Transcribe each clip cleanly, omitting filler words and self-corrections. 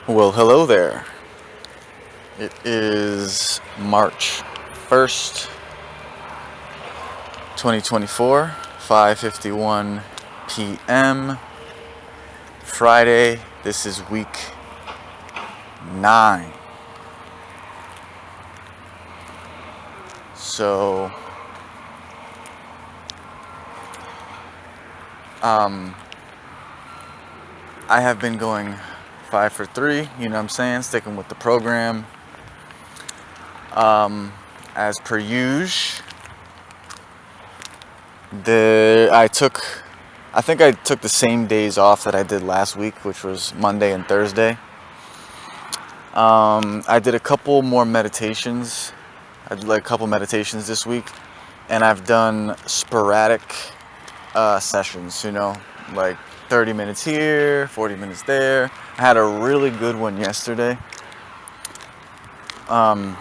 Well, hello there. It is March 1st, 2024, 5:51 p.m. Friday. This is week 9. So, I have been going 5 for 3, you know what I'm saying? Sticking with the program. As per usual, I think I took the same days off that I did last week, which was Monday and Thursday. I did a couple more meditations. I did like a couple meditations this week, and I've done sporadic sessions, like 30 minutes here, 40 minutes there. I had a really good one yesterday. And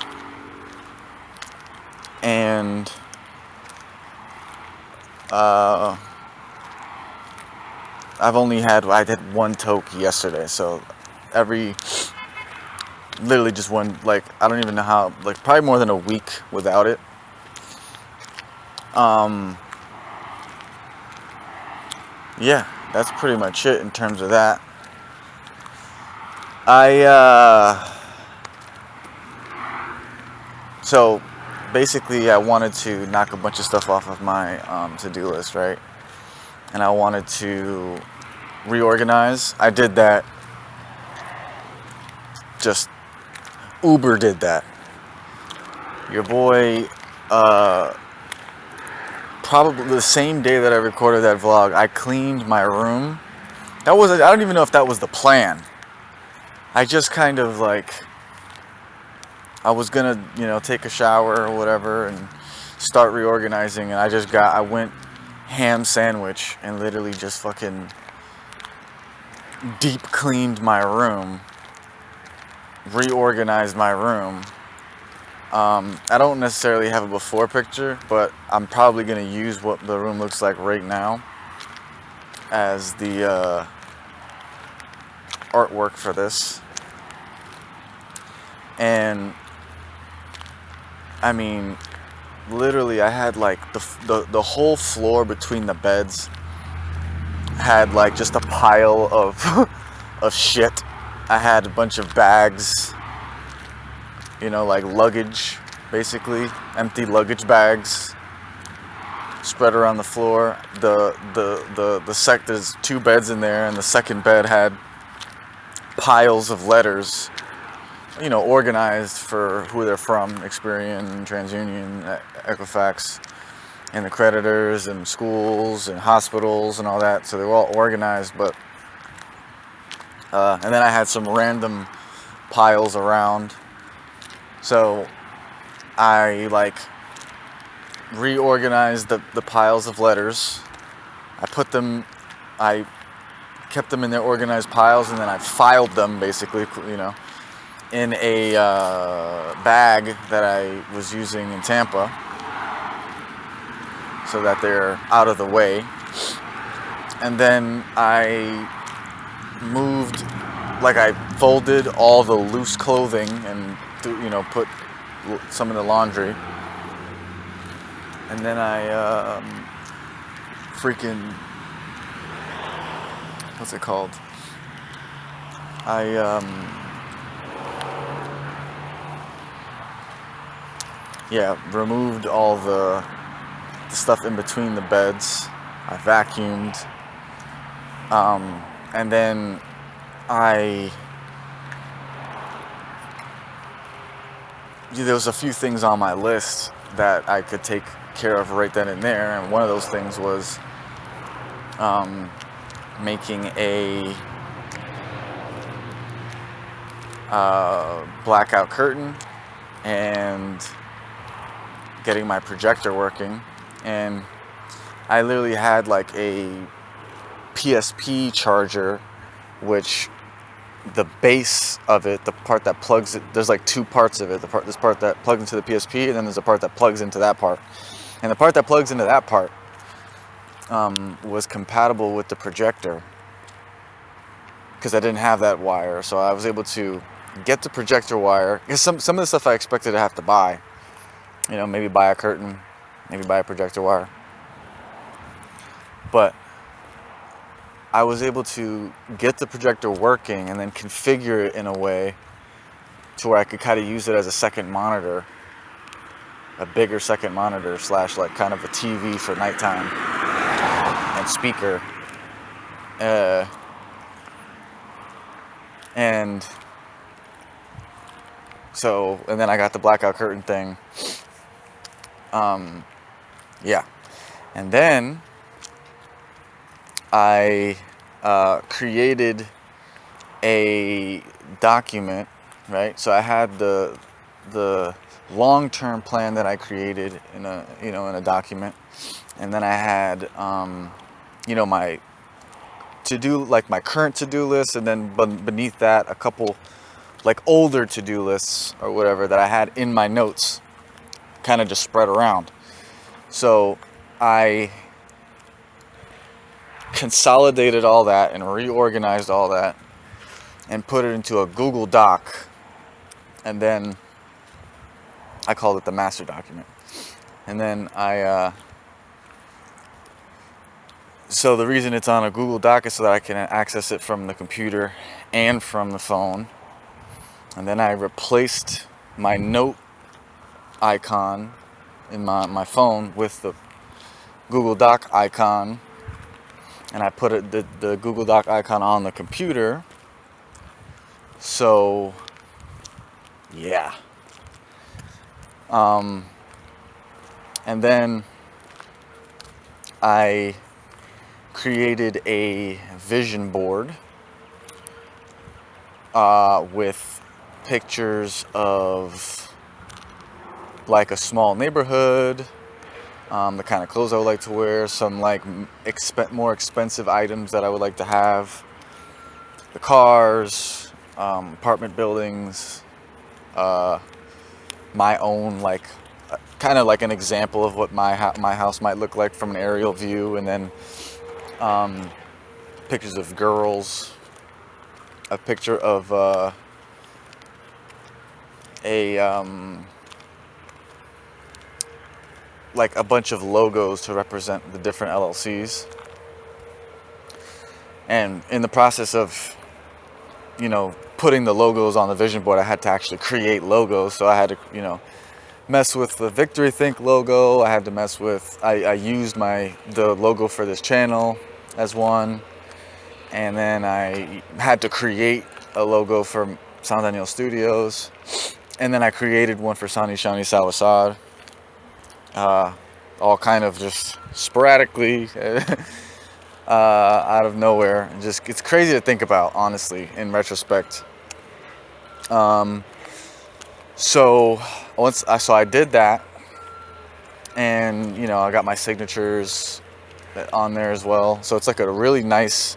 I did one toke yesterday, so literally just one, like, I don't even know how, like, probably more than a week without it. Yeah, that's pretty much it in terms of that. So basically I wanted to knock a bunch of stuff off of my to-do list, right? And I wanted to reorganize. I did that. Just Uber did that. Your boy, probably the same day that I recorded that vlog, I cleaned my room. I don't even know if that was the plan. I just kind of like, I was gonna, take a shower or whatever and start reorganizing, and I went ham sandwich and literally just fucking deep cleaned my room, reorganized my room. I don't necessarily have a before picture, but I'm probably gonna use what the room looks like right now as the artwork for this. And I mean, literally, I had like the whole floor between the beds had like just a pile of of shit. I had a bunch of bags, like luggage, basically empty luggage bags spread around the floor. There's 2 beds in there, and the second bed had piles of letters, organized for who they're from: Experian, TransUnion, Equifax, and the creditors, and schools, and hospitals, and all that. So they were all organized, but and then I had some random piles around. So I reorganized the piles of letters. I kept them in their organized piles, and then I filed them, basically, in a bag that I was using in Tampa, so that they're out of the way. And then I folded all the loose clothing and put some in the laundry. And then I what's it called? Removed all the stuff in between the beds. I vacuumed. And then there was a few things on my list that I could take care of right then and there. And one of those things was making a blackout curtain and getting my projector working. And I literally had like a PSP charger, which the base of it, the part that plugs it, there's like 2 parts of it. This part that plugs into the PSP, and then there's a part that plugs into that part. And the part that plugs into that part was compatible with the projector. because I didn't have that wire. So I was able to get the projector wire, because some of the stuff I expected to have to buy, maybe buy a curtain, maybe buy a projector wire, but I was able to get the projector working and then configure it in a way to where I could kind of use it as a second monitor, a bigger second monitor / like kind of a TV for nighttime and speaker. And then I got the blackout curtain thing. Yeah. And then I created a document, right? So I had the long-term plan that I created in a document, and then I had my to-do, like my current to-do list, and then beneath that a couple like older to-do lists or whatever that I had in my notes, kind of just spread around. So I consolidated all that and reorganized all that and put it into a Google Doc, and then I called it the master document. And then so the reason it's on a Google Doc is so that I can access it from the computer and from the phone. And then I replaced my note icon in my phone with the Google Doc icon, and I put the Google Doc icon on the computer. So yeah. And then I created a vision board with pictures of like a small neighborhood, the kind of clothes I would like to wear, some like more expensive items that I would like to have, the cars, apartment buildings, my own, like kind of like an example of what my house might look like from an aerial view, and then pictures of girls, a picture of like a bunch of logos to represent the different LLCs. And in the process of putting the logos on the vision board, I had to actually create logos. So I had to mess with the Victory Think logo. I had to mess with, I used the logo for this channel as one, and then I had to create a logo for Sound Daniel Studios, and then I created one for Sani Shani Sawasad, all kind of just sporadically out of nowhere. It's crazy to think about, honestly, in retrospect. So I did that, and I got my signatures on there as well. So it's like a really nice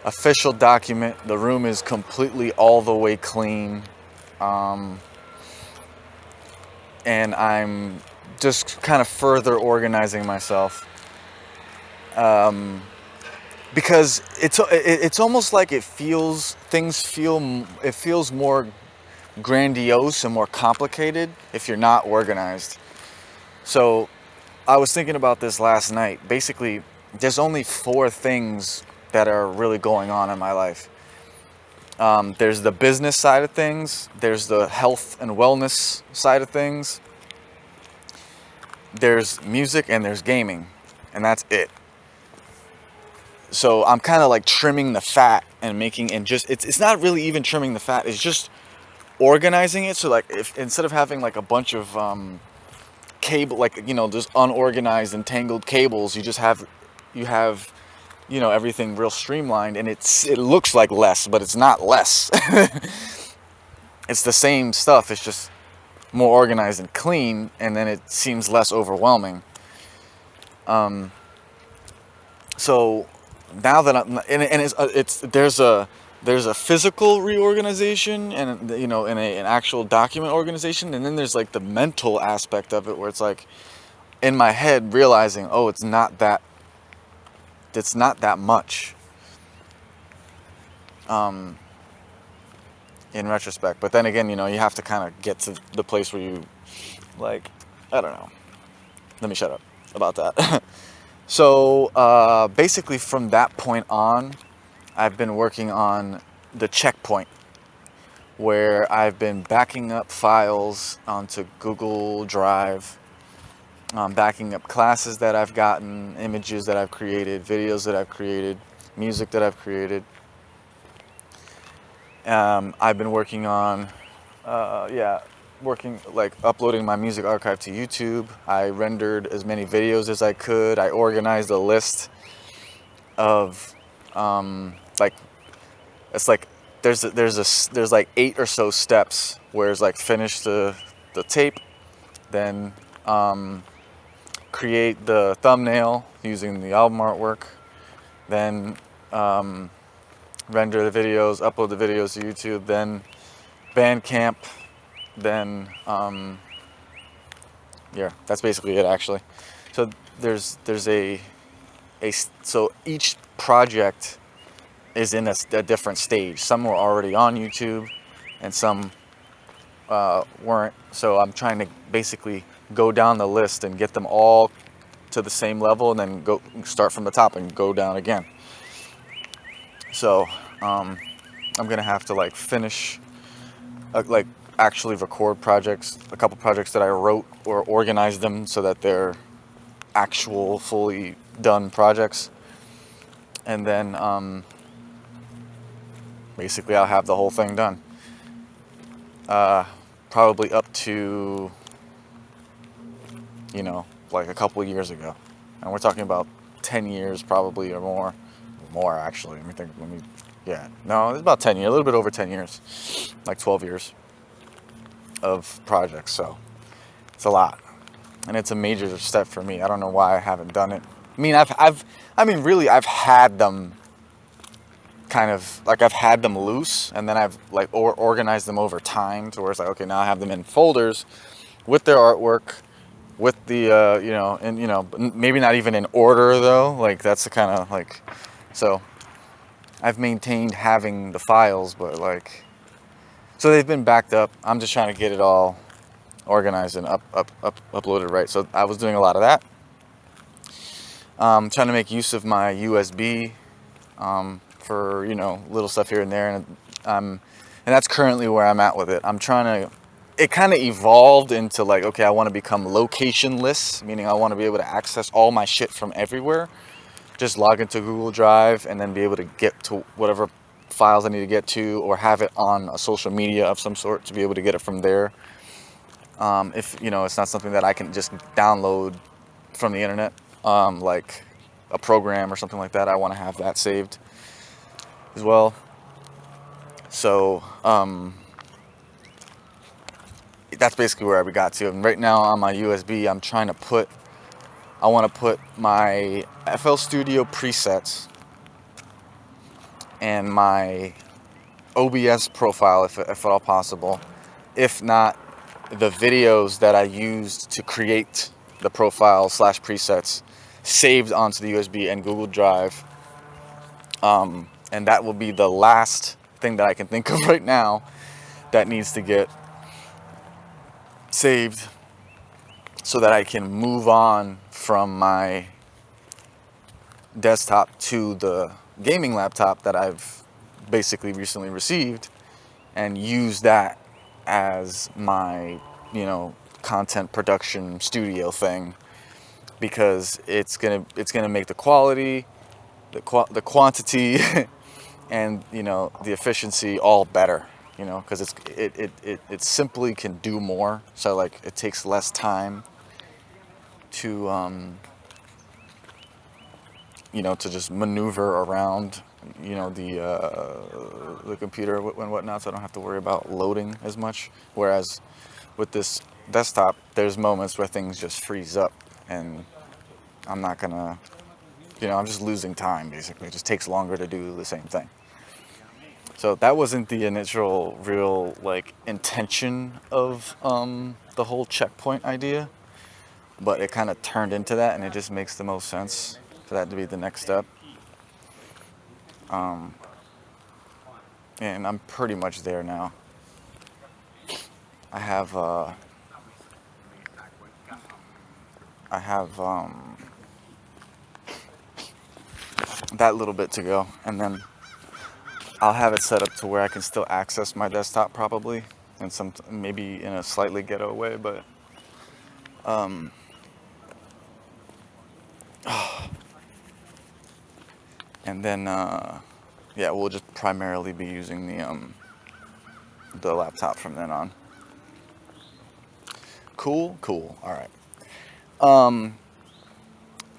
official document. The room is completely all the way clean, and I'm just kind of further organizing myself, because it's almost like it feels more grandiose and more complicated if you're not organized. So I was thinking about this last night. Basically, there's only 4 things that are really going on in my life. There's the business side of things, there's the health and wellness side of things, there's music, and there's gaming, and that's it. So I'm kind of like trimming the fat and it's not really even trimming the fat, it's just organizing it. So like, if instead of having like a bunch of cable, like just unorganized and tangled cables, you have everything real streamlined, and it looks like less, but it's not less. It's the same stuff, it's just more organized and clean, and then it seems less overwhelming. So now that there's a physical reorganization, and an actual document organization, and then there's like the mental aspect of it, where it's like in my head realizing, oh, it's not that much. in retrospect. But then again, you know, you have to kind of get to the place where you, like, I don't know. Let me shut up about that. So basically from that point on, I've been working on the checkpoint, where I've been backing up files onto Google Drive, backing up classes that I've gotten, images that I've created, videos that I've created, music that I've created. I've been working on, working like uploading my music archive to YouTube. I rendered as many videos as I could. I organized a list of, like, it's like there's like 8 or so steps, where it's like finish the tape, then create the thumbnail using the album artwork, then render the videos, upload the videos to YouTube, then Bandcamp, then yeah, that's basically it actually. So there's so each project is in a different stage. Some were already on YouTube, and some weren't. So I'm trying to basically go down the list and get them all to the same level, and then go start from the top and go down again. So I'm gonna have to like finish, like actually record projects, a couple projects that I wrote, or organize them so that they're actual fully done projects, and then basically I'll have the whole thing done. Probably up to, you know, like a couple of years ago, and we're talking about 10 years probably, or more actually. Yeah, no, it's about 10 years, a little bit over 10 years, like 12 years of projects. So it's a lot, and it's a major step for me. I don't know why I haven't done it. I mean, I've had them kind of like, I've had them loose, and then I've like organized them over time to where it's like, okay, now I have them in folders with their artwork, with the you know, and you know, maybe not even in order though. Like that's the kind of like, so I've maintained having the files, but like, so they've been backed up. I'm just trying to get it all organized and uploaded right. So I was doing a lot of that. Trying to make use of my USB for, you know, little stuff here and there, and that's currently where I'm at with it. I'm trying to. It kind of evolved into like, okay, I want to become locationless, meaning I want to be able to access all my shit from everywhere. Just log into Google Drive and then be able to get to whatever files I need to get to, or have it on a social media of some sort to be able to get it from there. If, you know, it's not something that I can just download from the internet, like a program or something like that, I want to have that saved as well. So that's basically where we got to. And right now on my USB, I want to put my FL Studio presets and my OBS profile, if at all possible. If not, the videos that I used to create the profile / presets saved onto the USB and Google Drive. And that will be the last thing that I can think of right now that needs to get saved, so that I can move on from my desktop to the gaming laptop that I've basically recently received, and use that as my, you know, content production studio thing, because it's gonna make the quality, the quantity, and, you know, the efficiency all better. You know, because it simply can do more. So like, it takes less time to you know, to just maneuver around, you know, the computer and whatnot, so I don't have to worry about loading as much. Whereas with this desktop, there's moments where things just freeze up, and I'm not gonna, you know, I'm just losing time basically. It just takes longer to do the same thing. So that wasn't the initial real like intention of the whole checkpoint idea, but it kind of turned into that, and it just makes the most sense for that to be the next step. and I'm pretty much there now. I have that little bit to go, and then I'll have it set up to where I can still access my desktop probably, and some maybe in a slightly ghetto way, but and then yeah, we'll just primarily be using the laptop from then on. Cool. All right.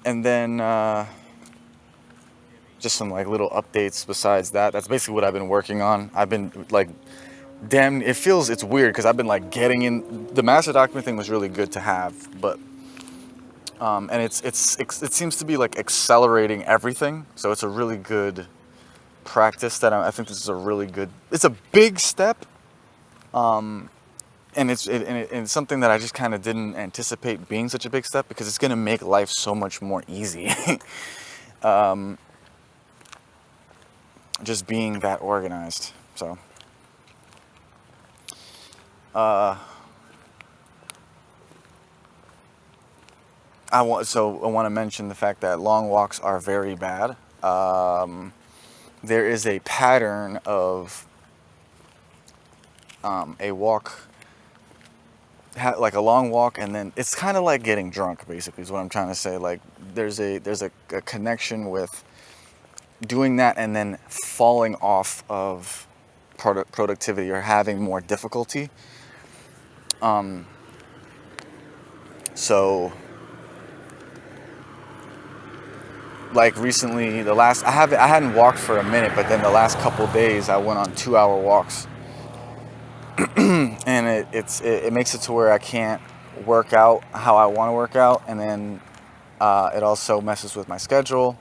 And then just some like little updates besides that. That's basically what I've been working on. I've been like, damn, it's weird because I've been like getting in. The master document thing was really good to have, but and it seems to be like accelerating everything. So it's a really good practice that I think this is a really good. It's a big step. And it's something that I just kind of didn't anticipate being such a big step, because it's going to make life so much more easy. Just being that organized. So, I want to mention the fact that long walks are very bad. There is a pattern of a walk. Like a long walk, and then it's kind of like getting drunk, basically, is what I'm trying to say. Like there's a connection with doing that and then falling off of productivity or having more difficulty. So like recently, I hadn't walked for a minute, but then the last couple days I went on 2-hour walks. And it makes it to where I can't work out how I want to work out, and then it also messes with my schedule,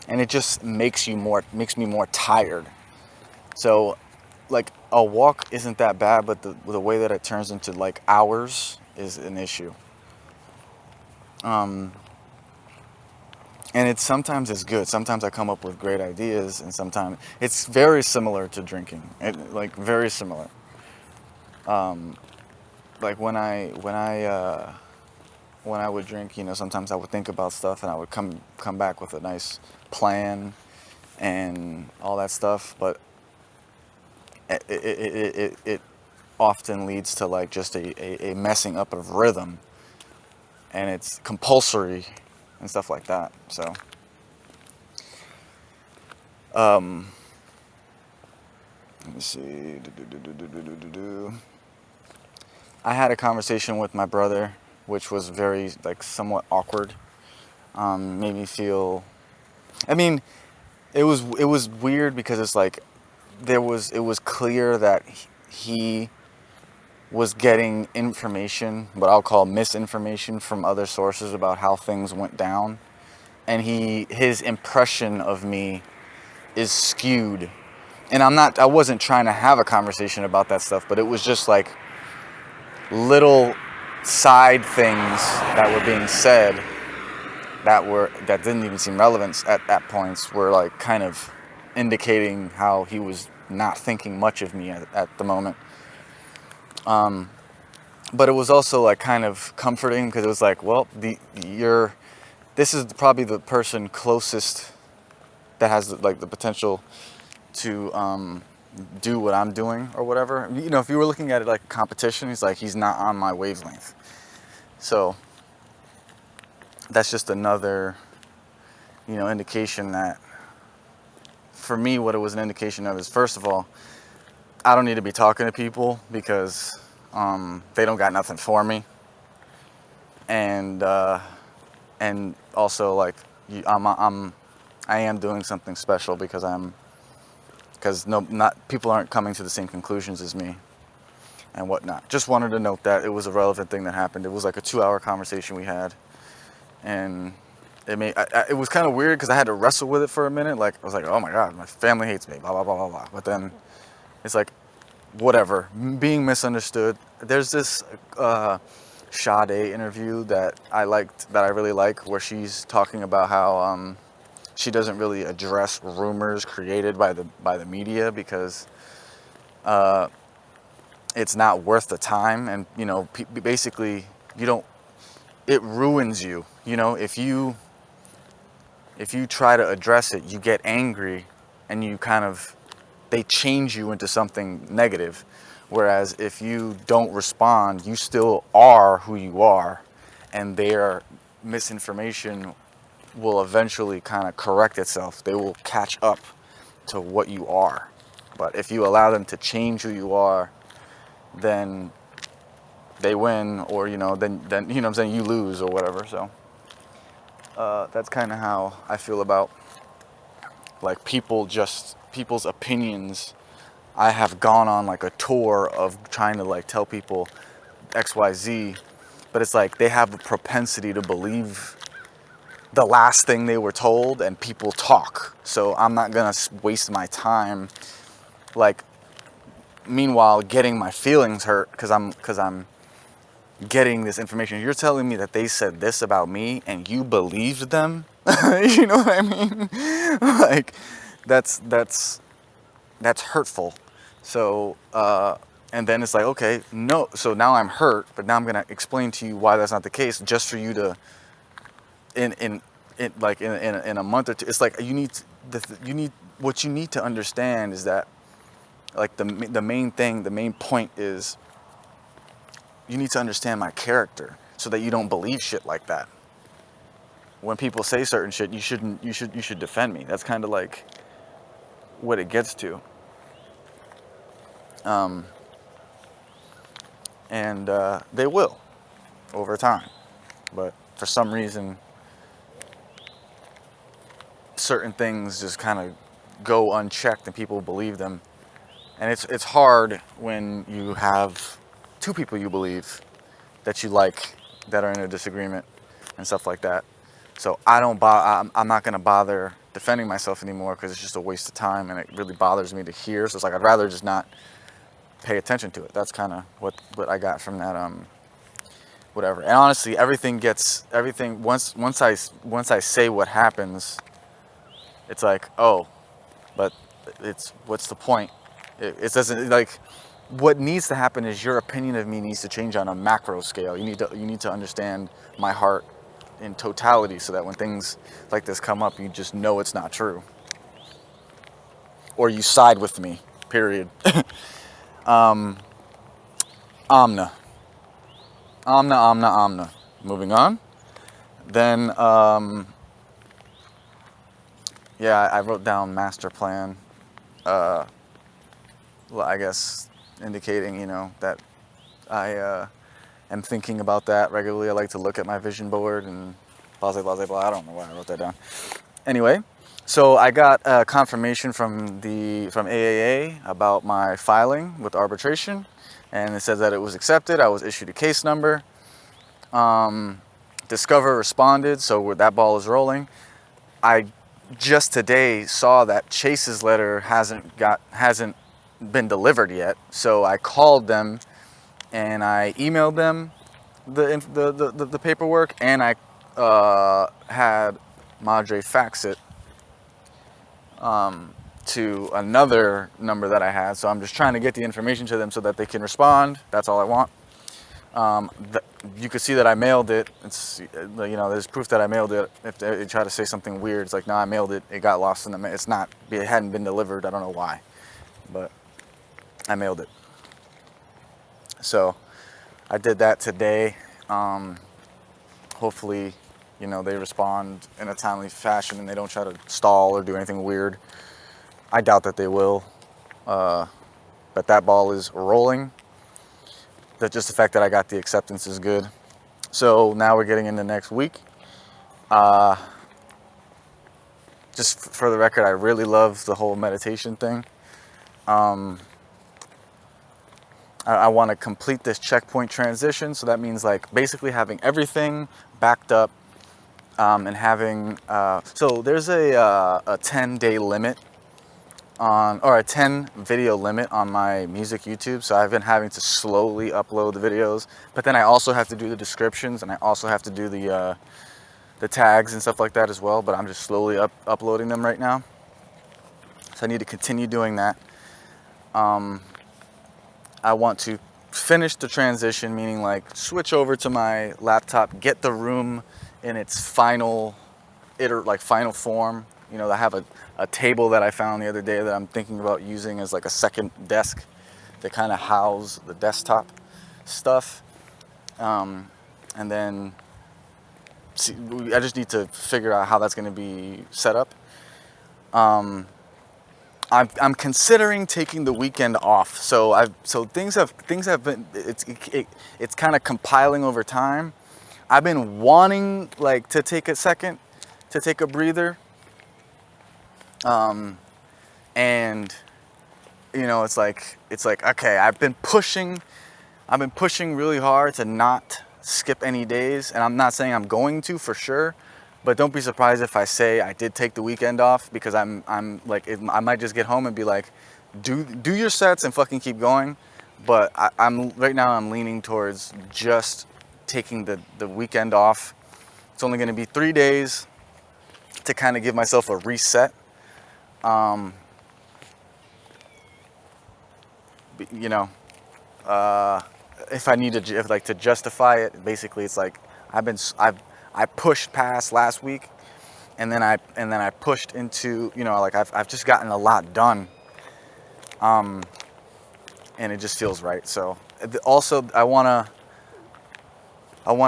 and it just makes me more tired. So like a walk isn't that bad, but the way that it turns into like hours is an issue. And sometimes it's good. Sometimes I come up with great ideas, and sometimes it's very similar to drinking. Very similar. Like when I would drink, sometimes I would think about stuff, and I would come back with a nice plan and all that stuff, but it often leads to like just a messing up of rhythm, and it's compulsory and stuff like that. So let me see. I had a conversation with my brother, which was very like somewhat awkward. Made me feel. I mean, it was weird because it's like it was clear that he was getting information, what I'll call misinformation, from other sources about how things went down, and his impression of me is skewed. And I wasn't trying to have a conversation about that stuff, but it was just like little side things that were being said that didn't even seem relevant at points, were like kind of indicating how he was not thinking much of me at the moment. But it was also like kind of comforting, because it was like, well, this is probably the person closest that has like the potential to do what I'm doing or whatever. If you were looking at it like a competition, he's not on my wavelength. So that's just another, indication that, for me, what it was an indication of is, first of all, I don't need to be talking to people because they don't got nothing for me. And also like I am doing something special because people aren't coming to the same conclusions as me and whatnot. Just wanted to note that it was a relevant thing that happened. It was like a 2-hour conversation we had, and it was kind of weird because I had to wrestle with it for a minute. Like I was like, oh my God, my family hates me, blah blah blah blah blah. But then it's like, whatever, being misunderstood. There's this Sade interview that I really like, where she's talking about how she doesn't really address rumors created by the media, because it's not worth the time. And basically, you don't, it ruins you. If you try to address it, you get angry, and they change you into something negative. Whereas if you don't respond, you still are who you are, and their misinformation will eventually kind of correct itself. They will catch up to what you are. But if you allow them to change who you are, then they win, or then you know what I'm saying, you lose or whatever. So that's kind of how I feel about like people's opinions. I have gone on like a tour of trying to like tell people XYZ, but it's like they have a propensity to believe the last thing they were told, and people talk. So I'm not gonna waste my time like meanwhile getting my feelings hurt because I'm getting this information. You're telling me that they said this about me and you believed them. You know what I mean? Like that's hurtful. So and then it's like, okay, no, so now I'm hurt, but now I'm gonna explain to you why that's not the case, just for you to in a month or two. It's like what you need to understand is that like the main point is you need to understand my character so that you don't believe shit like that. When people say certain shit, you should defend me. That's kind of like what it gets to. And they will over time, but for some reason certain things just kind of go unchecked and people believe them. And it's hard when you have two people you believe that you like that are in a disagreement and stuff like that. So I'm not gonna bother defending myself anymore because it's just a waste of time, and it really bothers me to hear. So it's like I'd rather just not pay attention to it. That's kind of what I got from that whatever. And honestly, everything once I say what happens, it's like, oh, but what's the point? It doesn't, like, what needs to happen is your opinion of me needs to change on a macro scale. You need to understand my heart in totality, so that when things like this come up, you just know it's not true, or you side with me. Period. Omna. Moving on. Then yeah, I wrote down master plan. Well, I guess indicating, that I am thinking about that regularly. I like to look at my vision board and blah, blah, blah, blah. I don't know why I wrote that down. Anyway, so I got confirmation from AAA about my filing with arbitration, and it says that it was accepted. I was issued a case number. Discover responded, so that ball is rolling. I just today saw that Chase's letter hasn't been delivered yet, so I called them and I emailed them the paperwork, and I had Madre fax it to another number that I had. So I'm just trying to get the information to them so that they can respond. That's all I want. You could see that I mailed it. It's there's proof that I mailed it. If they try to say something weird, it's like, no, I mailed it. It got lost in the mail. It hadn't been delivered. I don't know why, but I mailed it. So I did that today. Hopefully, they respond in a timely fashion and they don't try to stall or do anything weird. I doubt that they will. But that ball is rolling. Just the fact that I got the acceptance is good. So now we're getting into next week. Just for the record, I really love the whole meditation thing. I want to complete this checkpoint transition. So that means like basically having everything backed up, and having, so there's a 10-day limit or a 10 video limit on my music YouTube. So I've been having to slowly upload the videos, but then I also have to do the descriptions, and I also have to do the tags and stuff like that as well. But I'm just slowly uploading them right now. So I need to continue doing that. I want to finish the transition, meaning like switch over to my laptop, get the room in its final final form. You know, I have a table that I found the other day that I'm thinking about using as like a second desk to kind of house the desktop stuff. And then I just need to figure out how that's going to be set up. I'm considering taking the weekend off. So things have been, it's kind of compiling over time. I've been wanting like to take a second to take a breather. And you know, it's like okay, I've been pushing really hard to not skip any days, and I'm not saying I'm going to for sure, but don't be surprised if I say I did take the weekend off, because I'm like, I might just get home and be like, do your sets and fucking keep going. But I'm right now I'm leaning towards just taking the weekend off. It's only going to be 3 days to kind of give myself a reset. You know, if I need to justify it, basically it's like I pushed past last week, and then I pushed into, you know, like I've just gotten a lot done, and it just feels right. So also I wanna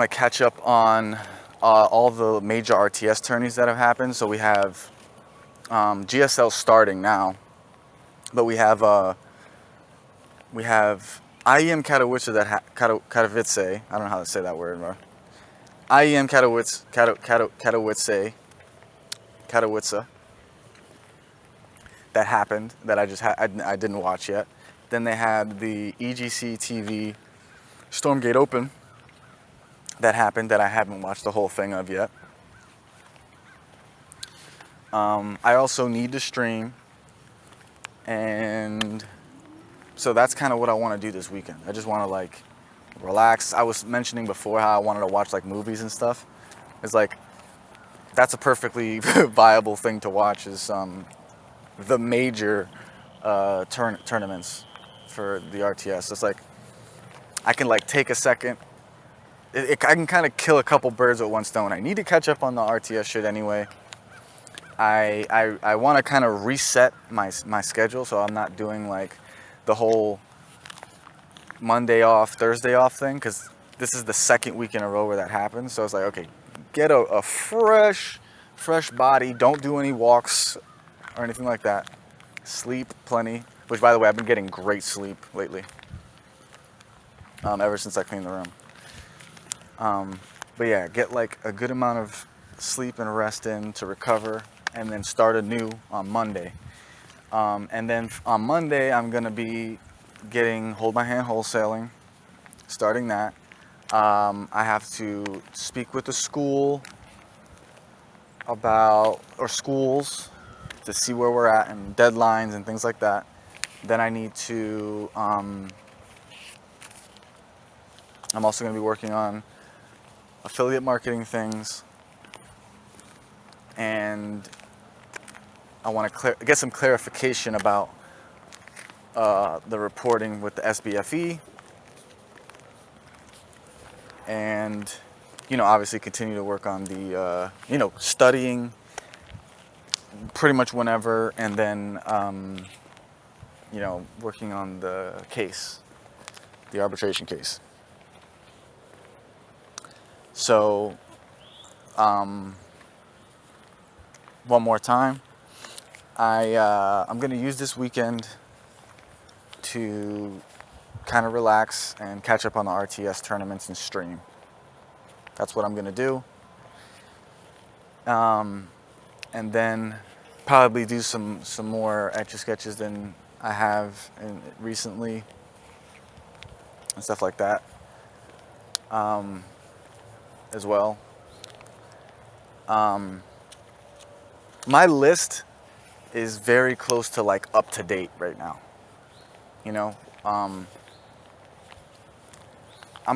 catch up on all the major RTS tourneys that have happened. So we have GSL starting now, but we have IEM Katowice Katowice. I don't know how to say that word, bro. IEM Katowice that happened, that I didn't watch yet. Then they had the EGC TV Stormgate Open that happened, that I haven't watched the whole thing of yet. I also need to stream, and so that's kind of what I want to do this weekend. I just want to like relax. I was mentioning before how I wanted to watch like movies and stuff. It's like, that's a perfectly viable thing to watch, is the major tournaments for the RTS. It's like I can like take a second. I can kind of kill a couple birds with one stone. I need to catch up on the RTS shit anyway. I want to kind of reset my schedule, so I'm not doing like the whole Monday off, Thursday off thing, because this is the second week in a row where that happens. So it's like, okay, get a fresh body. Don't do any walks or anything like that. Sleep plenty, which, by the way, I've been getting great sleep lately, ever since I cleaned the room. But yeah, get like a good amount of sleep and rest in to recover, and then start anew on Monday. And then on Monday, I'm going to be getting Hold My Hand wholesaling, starting that. I have to speak with the school or schools, to see where we're at and deadlines and things like that. Then I need to, I'm also going to be working on affiliate marketing things, and I want to get some clarification about the reporting with the SBFE, and, you know, obviously continue to work on the, you know, studying pretty much whenever, and then, you know, working on the case, the arbitration case. So, one more time, I'm going to use this weekend to kind of relax and catch up on the RTS tournaments and stream. That's what I'm going to do. And then probably do some more Etch-a-Sketches than I have recently, and stuff like that, as well. My list is very close to like up to date right now. You know, I'm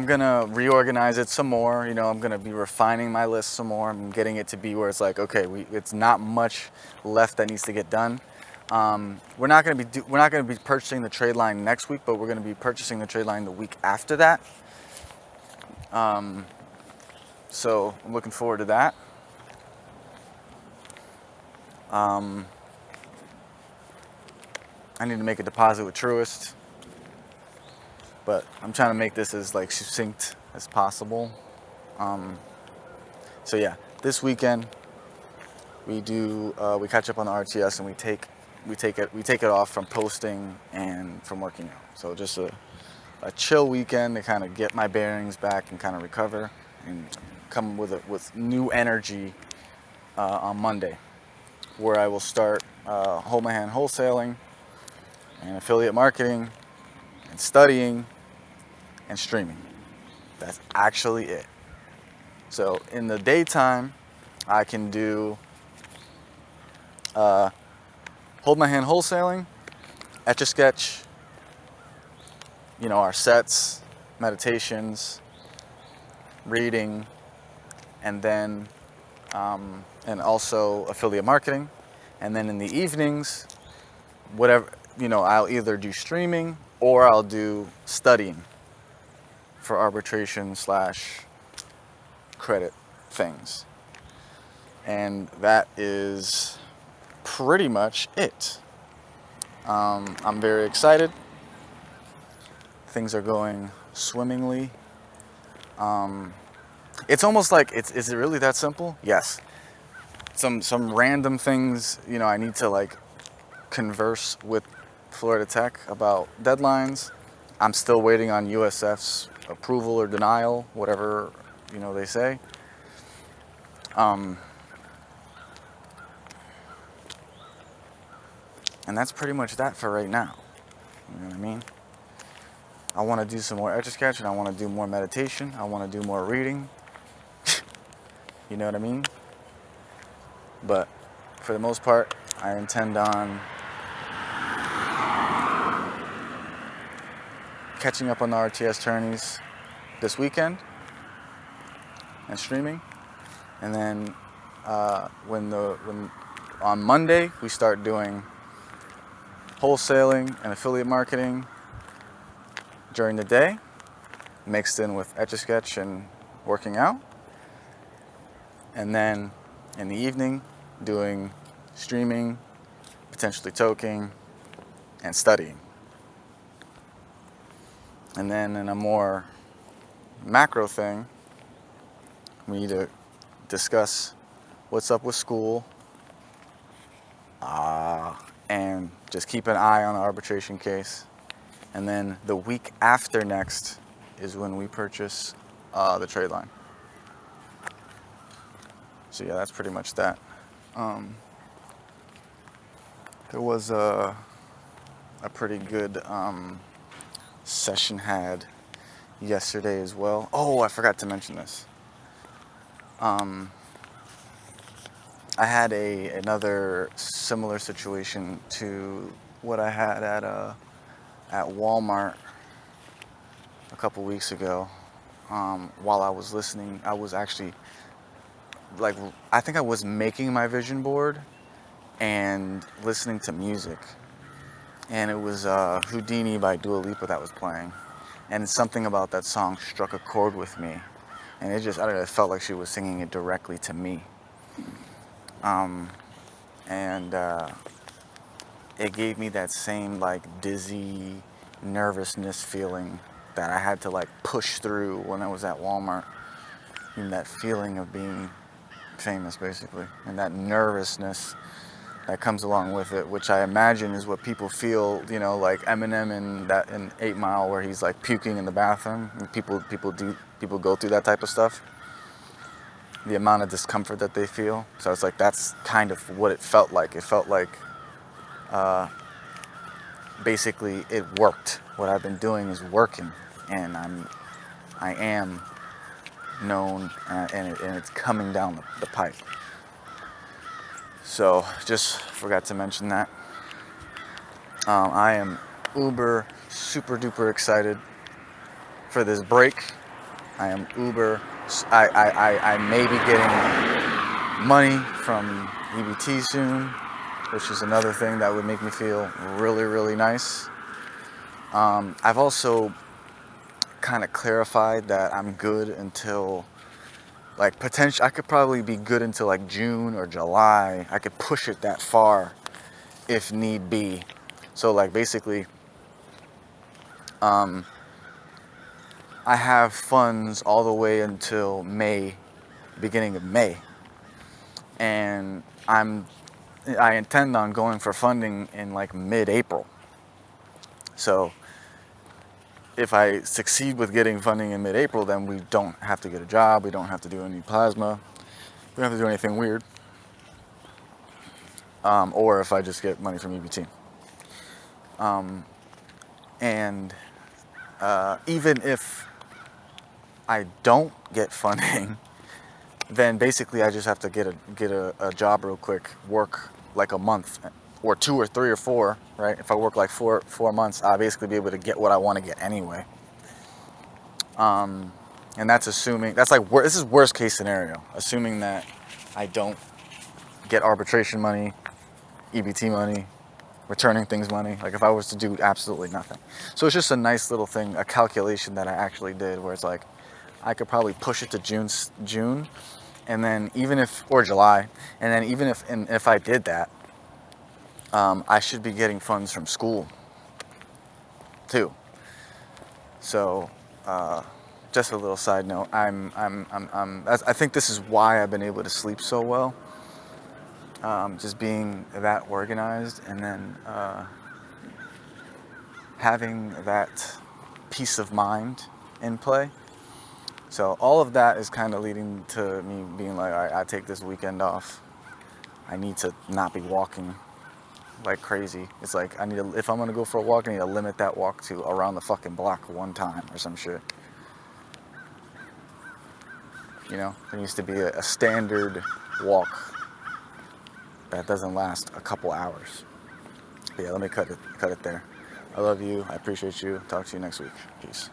gonna reorganize it some more. You know, I'm gonna be refining my list some more. I'm getting it to be where it's like, okay, it's not much left that needs to get done, We're not going to be purchasing the trade line next week, but we're going to be purchasing the trade line the week after that. So I'm looking forward to that. I need to make a deposit with Truist, but I'm trying to make this as like succinct as possible. So yeah, this weekend we catch up on the RTS and we take it off from posting and from working out. So just a chill weekend to kind of get my bearings back and kind of recover and come with new energy on Monday, where I will start Hold My Hand wholesaling and affiliate marketing and studying and streaming. That's actually it. So in the daytime, I can do Hold My Hand wholesaling, Etch-a-Sketch, our sets, meditations, reading, and then and also affiliate marketing. And then in the evenings, whatever, I'll either do streaming or I'll do studying for arbitration / credit things. And that is pretty much it. I'm very excited. Things are going swimmingly. It's almost like, is it really that simple? Yes. Some random things, I need to like converse with Florida Tech about deadlines. I'm still waiting on USF's approval or denial, whatever, they say. And that's pretty much that for right now. You know what I mean? I want to do some more Etch-a-Sketch and I want to do more meditation. I want to do more reading. You know what I mean? But for the most part, I intend on catching up on the RTS tourneys this weekend and streaming. And then when on Monday we start doing wholesaling and affiliate marketing during the day, mixed in with Etch-a-Sketch and working out. And then in the evening, doing streaming, potentially toking, and studying. And then in a more macro thing, we need to discuss what's up with school, and just keep an eye on the arbitration case. And then the week after next is when we purchase the trade line. So yeah, that's pretty much that. There was a pretty good session had yesterday as well. Oh, I forgot to mention this. I had another similar situation to what I had at Walmart a couple weeks ago. While I was listening, I was actually I think I was making my vision board and listening to music, and it was Houdini by Dua Lipa that was playing, and something about that song struck a chord with me, and it just, I don't know, it felt like she was singing it directly to me. And it gave me that same dizzy nervousness feeling that I had to push through when I was at Walmart, and that feeling of being famous basically, and that nervousness that comes along with it, which I imagine is what people feel, like Eminem in 8 Mile, where he's puking in the bathroom, and people go through that type of stuff, the amount of discomfort that they feel. So it's that's kind of what it felt like. It felt like basically it worked. What I've been doing is working, and I am known, and it's coming down the pipe. So just forgot to mention that. I am uber super duper excited for this break. I am uber. I may be getting money from EBT soon. which is another thing that would make me feel really, really nice. I've also kind of clarified that I'm good until like potential. I could probably be good until like June or July. I could push it that far if need be. So like basically, I have funds all the way until May, beginning of May, and I intend on going for funding in like mid-April. So if I succeed with getting funding in mid-April, then we don't have to get a job, we don't have to do any plasma, we don't have to do anything weird. Or if I just get money from EBT. And even if I don't get funding, then basically I just have to get a job real quick, work like a month or 2 or 3 or 4, right? If I work like four months, I'll basically be able to get what I want to get anyway. And that's assuming, that's like, this is worst case scenario, assuming that I don't get arbitration money, EBT money, returning things money, like if I was to do absolutely nothing. So it's just a nice little thing, a calculation that I actually did where it's like, I could probably push it to June, and then even if, or July, and then even if I did that, I should be getting funds from school too. So, just a little side note, I think this is why I've been able to sleep so well. Just being that organized, and then having that peace of mind in play. So all of that is kind of leading to me being like, all right, I take this weekend off. I need to not be walking like crazy. It's like if I'm gonna go for a walk, I need to limit that walk to around the fucking block one time or some shit. You know, there needs to be a standard walk that doesn't last a couple hours. But yeah, let me cut it there. I love you. I appreciate you. Talk to you next week. Peace.